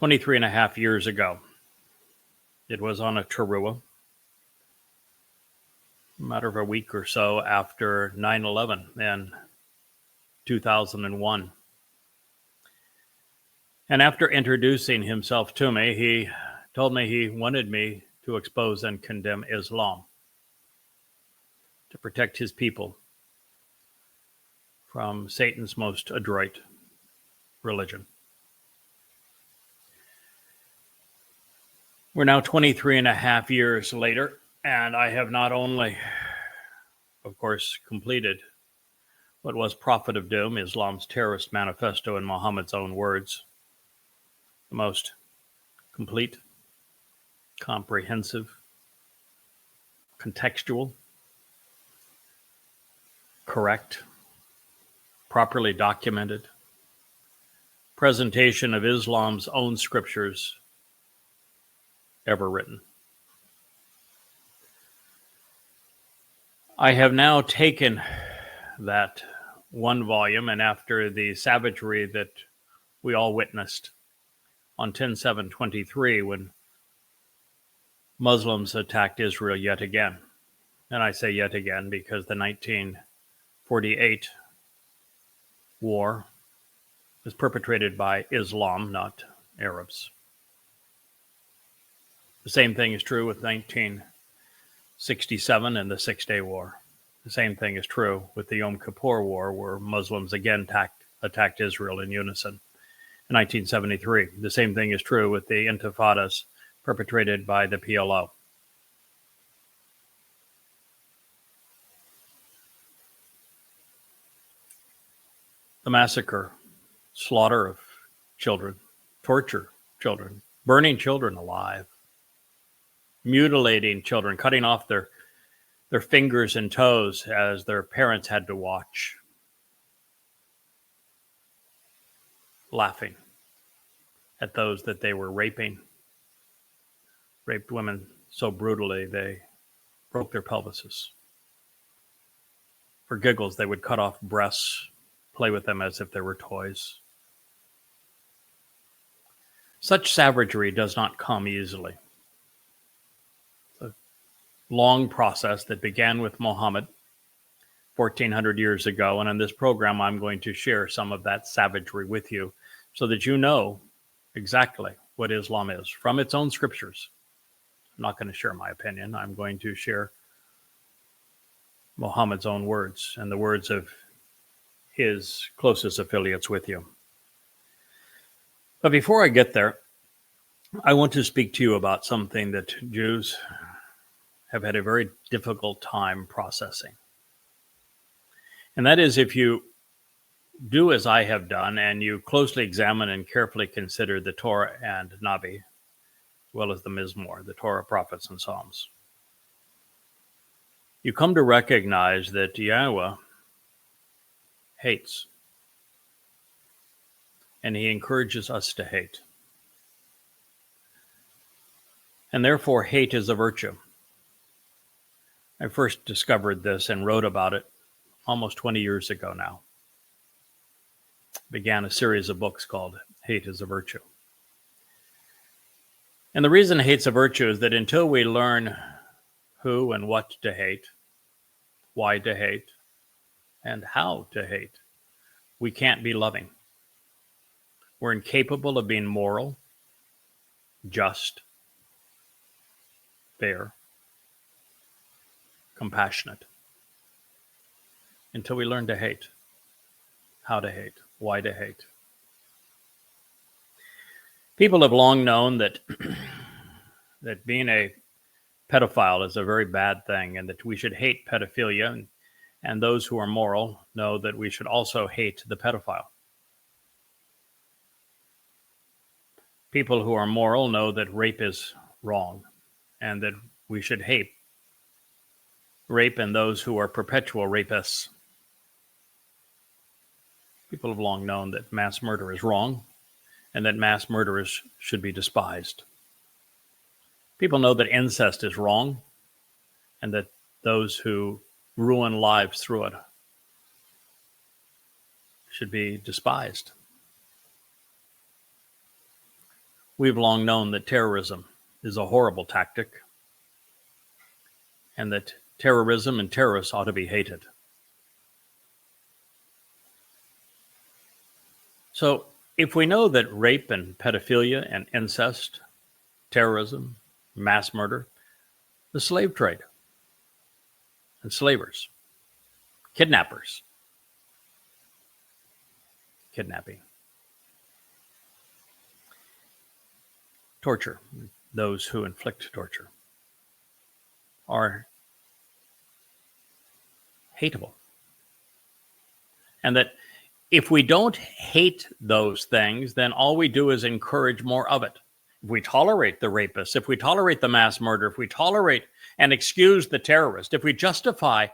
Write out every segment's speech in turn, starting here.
23 and a half years ago. It was on a Towrah, a matter of a week or so after 9/11 in 2001. And after introducing himself to me, he told me he wanted me to expose and condemn Islam, to protect his people from Satan's most adroit religion. We're now 23 and a half years later, and I have not only, of course, completed what was Prophet of Doom, Islam's terrorist manifesto in Muhammad's own words, the most complete, comprehensive, contextual, correct, properly documented presentation of Islam's own scriptures ever written. I have now taken that one volume, and after the savagery that we all witnessed on 10/7/23 when Muslims attacked Israel yet again, and I say yet again because the 1948 war was perpetrated by Islam, not Arabs. The same thing is true with 1967 and the Six-Day War. The same thing is true with the Yom Kippur War, where Muslims again attacked Israel in unison in 1973. The same thing is true with the intifadas perpetrated by the PLO. The massacre, slaughter of children, torture children, burning children alive, mutilating children, cutting off their fingers and toes as their parents had to watch, laughing at those that they were raped women so brutally they broke their pelvises. For giggles, they would cut off breasts, play with them as if they were toys. Such savagery does not come easily. Long process that began with Muhammad 1400 years ago. And in this program, I'm going to share some of that savagery with you so that you know exactly what Islam is from its own scriptures. I'm not going to share my opinion. I'm going to share Muhammad's own words and the words of his closest affiliates with you. But before I get there, I want to speak to you about something that Jews have had a very difficult time processing. And that is, if you do as I have done and you closely examine and carefully consider the Torah and Navi, as well as the Mizmor, the Torah, prophets, and Psalms, you come to recognize that Yahowah hates, and he encourages us to hate. And therefore, hate is a virtue. I first discovered this and wrote about it almost 20 years ago now. Began a series of books called Hate is a Virtue. And the reason hate's a virtue is that until we learn who and what to hate, why to hate, and how to hate, we can't be loving. We're incapable of being moral, just, fair, compassionate, until we learn to hate, how to hate, why to hate. People have long known that that being a pedophile is a very bad thing, and that we should hate pedophilia, and those who are moral know that we should also hate the pedophile. People who are moral know that rape is wrong, and that we should hate rape and those who are perpetual rapists. People have long known that mass murder is wrong, and that mass murderers should be despised. People know that incest is wrong, and that those who ruin lives through it should be despised. We've long known that terrorism is a horrible tactic and that terrorism and terrorists ought to be hated. So if we know that rape and pedophilia and incest, terrorism, mass murder, the slave trade, enslavers, kidnappers, kidnapping, torture, those who inflict torture, are hateable. And that if we don't hate those things, then all we do is encourage more of it. If we tolerate the rapist, if we tolerate the mass murder, if we tolerate and excuse the terrorist, if we justify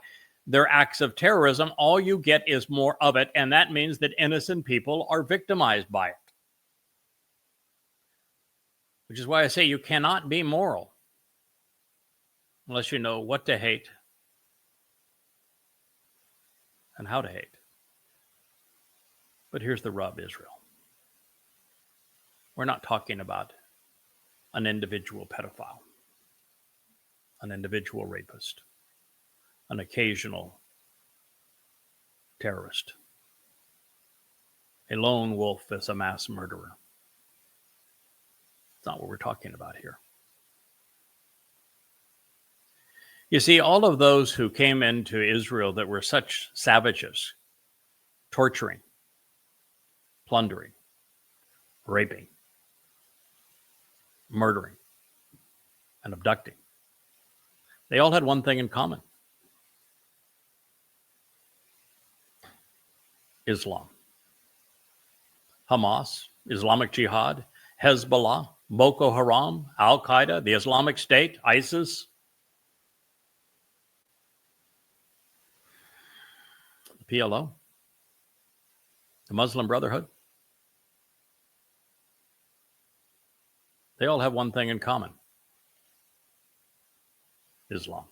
their acts of terrorism, all you get is more of it. And that means that innocent people are victimized by it. Which is why I say you cannot be moral unless you know what to hate and how to hate. But here's the rub, Israel. We're not talking about an individual pedophile, an individual rapist, an occasional terrorist, a lone wolf as a mass murderer. It's not what we're talking about here. You see, all of those who came into Israel that were such savages, torturing, plundering, raping, murdering, and abducting, they all had one thing in common: Islam. Hamas, Islamic Jihad, Hezbollah, Boko Haram, Al-Qaeda, the Islamic State, ISIS, the PLO, the Muslim Brotherhood. They all have one thing in common: Islam.